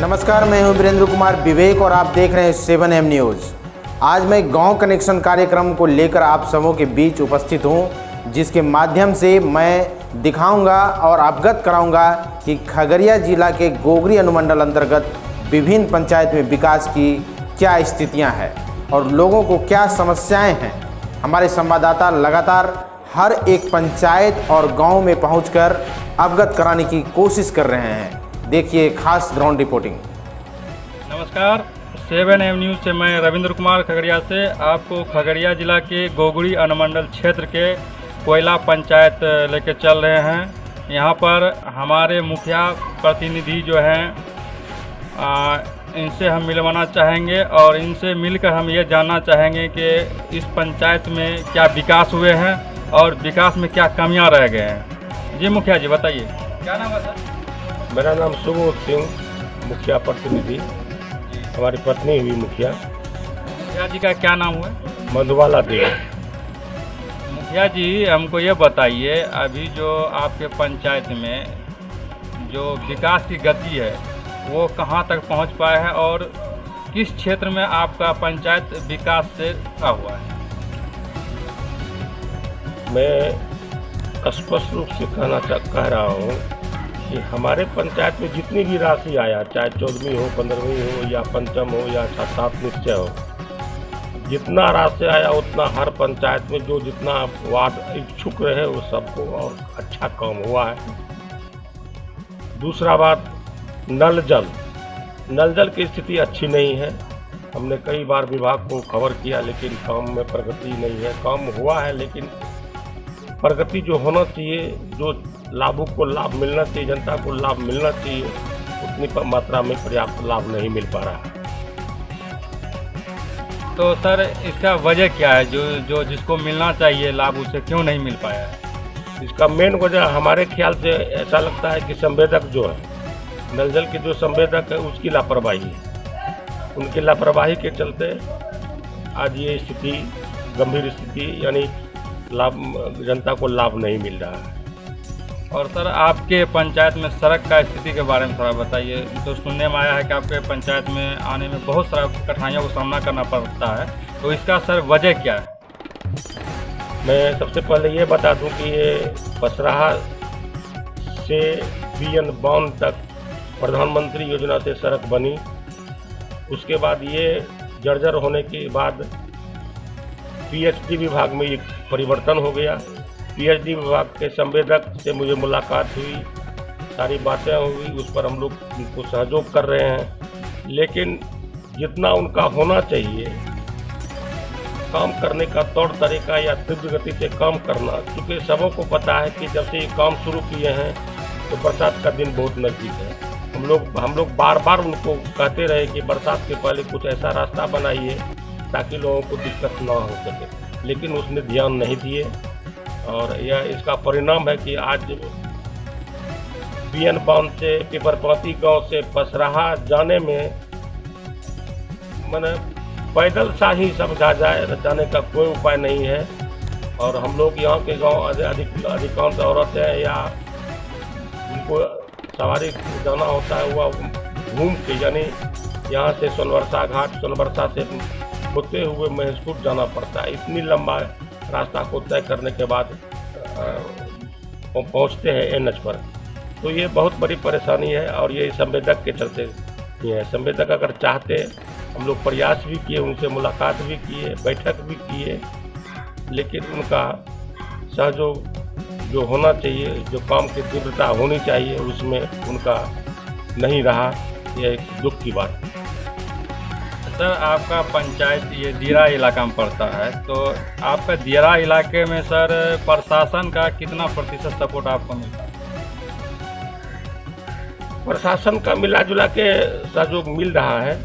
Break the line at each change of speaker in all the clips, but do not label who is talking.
नमस्कार, मैं हूं वीरेंद्र कुमार विवेक और आप देख रहे हैं 7M न्यूज़। आज मैं गांव कनेक्शन कार्यक्रम को लेकर आप सबों के बीच उपस्थित हूं, जिसके माध्यम से मैं दिखाऊंगा और अवगत कराऊंगा कि खगड़िया जिला के गोगरी अनुमंडल अंतर्गत विभिन्न पंचायत में विकास की क्या स्थितियां हैं और लोगों को क्या समस्याएं हैं। हमारे संवाददाता लगातार हर एक पंचायत और गाँव में पहुँचकर अवगत कराने की कोशिश कर रहे हैं। देखिए खास ग्राउंड रिपोर्टिंग।
नमस्कार, 7M न्यूज़ से मैं रविंद्र कुमार खगड़िया से आपको खगड़िया जिला के गोगरी अनुमंडल क्षेत्र के कोयला पंचायत लेके चल रहे हैं। यहाँ पर हमारे मुखिया प्रतिनिधि जो हैं इनसे हम मिलवाना चाहेंगे और इनसे मिलकर हम ये जानना चाहेंगे कि इस पंचायत में क्या विकास हुए हैं और विकास में क्या कमियाँ रह गए हैं। जी मुखिया जी बताइए, क्या नाम है सर?
मेरा नाम सुबोध सिंह, मुखिया प्रतिनिधि। हमारी पत्नी हुई मुखिया।
मुखिया जी का क्या नाम हुआ?
मधुबाला देवी।
मुखिया जी हमको ये बताइए, अभी जो आपके पंचायत में जो विकास की गति है वो कहाँ तक पहुँच पाया है और किस क्षेत्र में आपका पंचायत विकास से रुका हुआ है?
मैं स्पष्ट रूप से कह रहा हूँ कि हमारे पंचायत में जितनी भी राशि आया, चाहे 14वीं हो, 15वीं हो या पंचम हो या 7 निश्चय हो, जितना राशि आया उतना हर पंचायत में जो जितना वार्ड इच्छुक रहे वो सबको और अच्छा काम हुआ है। दूसरा बात, नल जल की स्थिति अच्छी नहीं है। हमने कई बार विभाग को खबर किया लेकिन काम में प्रगति नहीं है। काम हुआ है लेकिन प्रगति जो होना चाहिए, जो लाभुक को लाभ मिलना चाहिए, जनता को लाभ मिलना चाहिए, उतनी मात्रा में पर्याप्त लाभ नहीं मिल पा रहा है।
तो सर इसका वजह क्या है, जो जिसको मिलना चाहिए लाभ उसे क्यों नहीं मिल पाया है?
इसका मेन वजह हमारे ख्याल से ऐसा लगता है कि संवेदक जो है, नल जल के जो संवेदक है उसकी लापरवाही है। उनकी लापरवाही के चलते आज ये स्थिति, गंभीर स्थिति, यानी लाभ, जनता को लाभ नहीं मिल रहा है।
और सर आपके पंचायत में सड़क का स्थिति के बारे में थोड़ा बताइए। तो सुनने में आया है कि आपके पंचायत में आने में बहुत सारा कठिनाइयों का सामना करना पड़ता है, तो इसका सर वजह क्या है?
मैं सबसे पहले ये बता दूं कि ये पसराहा से BN बाउंड तक प्रधानमंत्री योजना से सड़क बनी। उसके बाद ये जर्जर होने के बाद PhD विभाग में एक परिवर्तन हो गया। PhD विभाग के संवेदक से मुझे मुलाकात हुई, सारी बातें हुई, उस पर हम लोग उनको सहयोग कर रहे हैं। लेकिन जितना उनका होना चाहिए काम करने का तौर तरीका या तीव्र गति से काम करना, क्योंकि सबों को पता है कि जब से ये काम शुरू किए हैं तो बरसात का दिन बहुत नज़दीक है। हम लोग बार बार उनको कहते रहे कि बरसात के पहले कुछ ऐसा रास्ता बनाइए ताकि लोगों को दिक्कत ना हो सके, लेकिन उसने ध्यान नहीं दिए और यह इसका परिणाम है कि आज BN बाउंड से पिपरपाती गांव से पसराहा जाने में मैंने पैदल सा ही समझा जाए, जाने का कोई उपाय नहीं है। और हम लोग यहाँ के गांव अधिकांश औरतें हैं या उनको सवारी जाना होता है वह घूम के, यानी यहाँ से सोनवर्षा घाट, सोनवर्षा से होते हुए महसूर जाना पड़ता है। इतनी लंबा रास्ता को तय करने के बाद पहुँचते हैं NH पर, तो ये बहुत बड़ी परेशानी है और ये संवेदक के चलते ही है। संवेदक अगर चाहते, हम लोग प्रयास भी किए, उनसे मुलाकात भी किए, बैठक भी किए, लेकिन उनका सहयोग जो होना चाहिए, जो काम की तीव्रता होनी चाहिए, उसमें उनका नहीं रहा। यह एक दुख की बात है।
सर आपका पंचायत ये दियरा इलाका में पड़ता है, तो आपका दियरा इलाके में सर प्रशासन का कितना प्रतिशत सपोर्ट आपको मिलता है?
प्रशासन का मिला जुला के सहयोग मिल रहा है।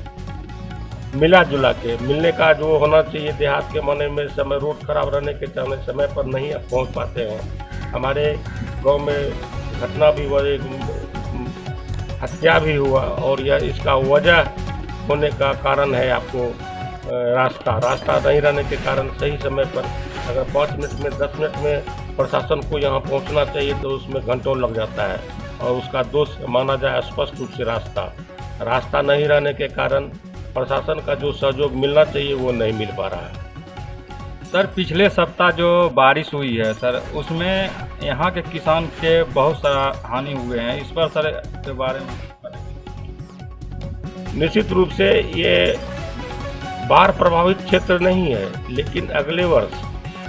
मिला जुला के मिलने का जो होना चाहिए, देहात के माने में समय रोड खराब रहने के चलते समय पर नहीं पहुंच पाते हैं। हमारे गांव में घटना भी हुई, हत्या भी हुआ और यह इसका वजह होने का कारण है आपको रास्ता नहीं रहने के कारण सही समय पर अगर 5 मिनट में 10 मिनट में प्रशासन को यहाँ पहुँचना चाहिए तो उसमें घंटों लग जाता है और उसका दोष माना जाए स्पष्ट रूप से रास्ता। रास्ता नहीं रहने के कारण प्रशासन का जो सहयोग मिलना चाहिए वो नहीं मिल पा रहा है।
सर पिछले सप्ताह जो बारिश हुई है सर, उसमें यहाँ के किसान के बहुत सारा हानि हुए हैं। इस पर सर के बारे में
निश्चित रूप से ये बाढ़ प्रभावित क्षेत्र नहीं है, लेकिन अगले वर्ष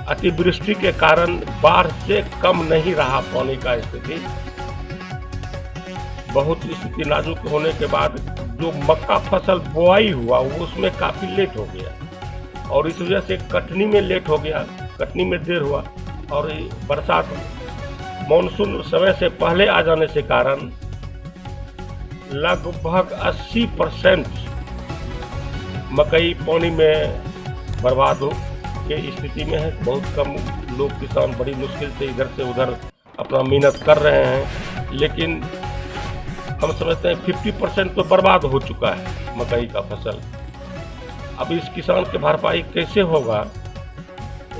अतिवृष्टि के कारण बाढ़ से कम नहीं रहा पानी का स्थिति। बहुत स्थिति नाजुक होने के बाद जो मक्का फसल बोआई हुआ वो उसमें काफ़ी लेट हो गया और इस वजह से कटनी में लेट हो गया, कटनी में देर हुआ और बरसात मानसून समय से पहले आ जाने से कारण लगभग 80% मकई पानी में बर्बाद हो के स्थिति में है। बहुत कम लोग किसान बड़ी मुश्किल से इधर से उधर अपना मेहनत कर रहे हैं, लेकिन हम समझते हैं 50% तो बर्बाद हो चुका है मकई का फसल। अब इस किसान की भरपाई कैसे होगा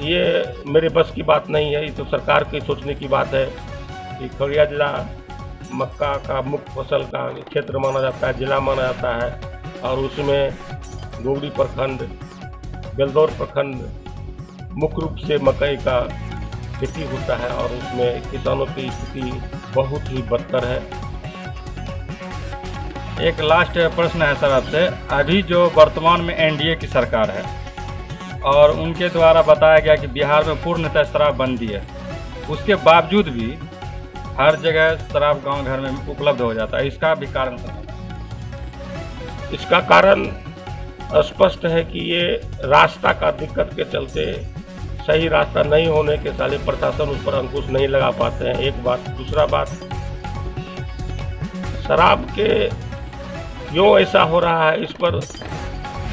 ये मेरे बस की बात नहीं है। ये तो सरकार के सोचने की बात है कि खगड़िया जिला मक्का का मुख्य फसल का क्षेत्र माना जाता है, जिला माना जाता है और उसमें गोगरी प्रखंड, बेलदौर प्रखंड मुख्य रूप से मकई का खेती होता है और उसमें किसानों की स्थिति बहुत ही बदतर है।
एक लास्ट प्रश्न है सर आपसे। अभी जो वर्तमान में एनडीए की सरकार है और उनके द्वारा बताया गया कि बिहार में पूर्णतः शराबबंदी है, उसके बावजूद भी हर जगह शराब गांव घर में उपलब्ध हो जाता है। इसका भी कारण
इसका कारण स्पष्ट है कि ये रास्ता का दिक्कत के चलते सही रास्ता नहीं होने के साले प्रशासन उस पर अंकुश नहीं लगा पाते हैं। एक बात, दूसरा बात, शराब के क्यों ऐसा हो रहा है इस पर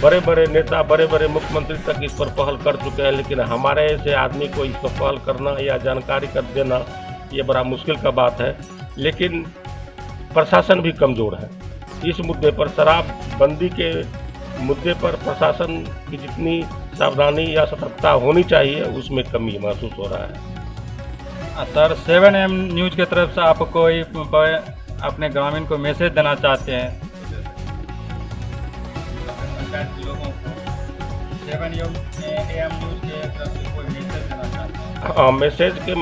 बड़े बड़े नेता, बड़े बड़े मुख्यमंत्री तक इस पर पहल कर चुके हैं, लेकिन हमारे ऐसे आदमी को इस पर पहल करना या जानकारी कर देना ये बड़ा मुश्किल का बात है। लेकिन प्रशासन भी कमज़ोर है इस मुद्दे पर। शराबबंदी के मुद्दे पर प्रशासन की जितनी सावधानी या सतर्कता होनी चाहिए उसमें कमी महसूस हो रहा है।
सर 7am न्यूज़ की तरफ से आप कोई अपने ग्रामीण को मैसेज देना चाहते हैं? लोगों को 7am न्यूज़ के तरफ से कोई मैसेज देना चाहते हैं?
हाँ, मैसेज के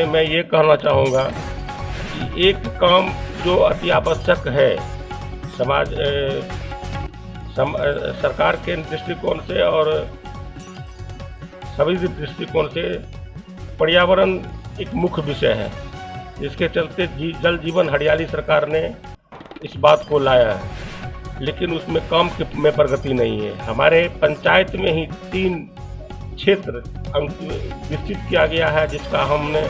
मैं ये कहना चाहूँगा कि एक काम जो अति आवश्यक है समाज सरकार के दृष्टिकोण से और सभी दृष्टिकोण से पर्यावरण एक मुख्य विषय है, जिसके चलते जल जीवन हरियाली सरकार ने इस बात को लाया है, लेकिन उसमें काम में प्रगति नहीं है। हमारे पंचायत में ही 3 क्षेत्र विकसित किया गया है, जिसका हमने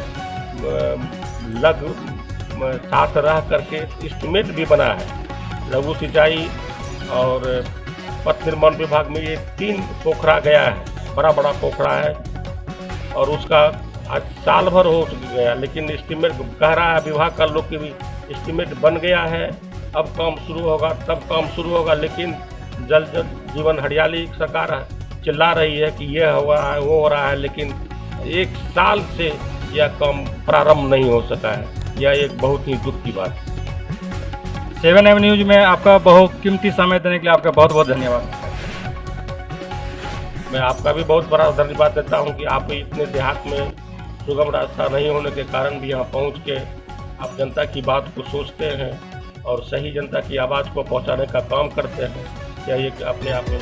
साथ रह करके एस्टीमेट भी बना है। लघु सिंचाई और पथ निर्माण विभाग में ये 3 पोखरा गया है, बड़ा बड़ा पोखरा है और उसका आज साल भर हो गया, लेकिन एस्टीमेट कह रहा है विभाग का लोग की भी एस्टीमेट बन गया है, अब काम शुरू होगा, तब काम शुरू होगा, लेकिन जल जीवन हरियाली सरकार चिल्ला रही है कि ये हो रहा है वो हो रहा है, लेकिन 1 साल से यह काम प्रारंभ नहीं हो सका है। यह एक बहुत ही दुख की बात है।
7am न्यूज़ में आपका बहुत कीमती समय देने के लिए आपका बहुत बहुत धन्यवाद।
मैं आपका भी बहुत बड़ा धन्यवाद देता हूं कि आप इतने देहात में सुगम रास्ता नहीं होने के कारण भी यहाँ पहुँच के आप जनता की बात को सोचते हैं और सही जनता की आवाज़ को पहुँचाने का काम करते हैं। यह एक अपने आप में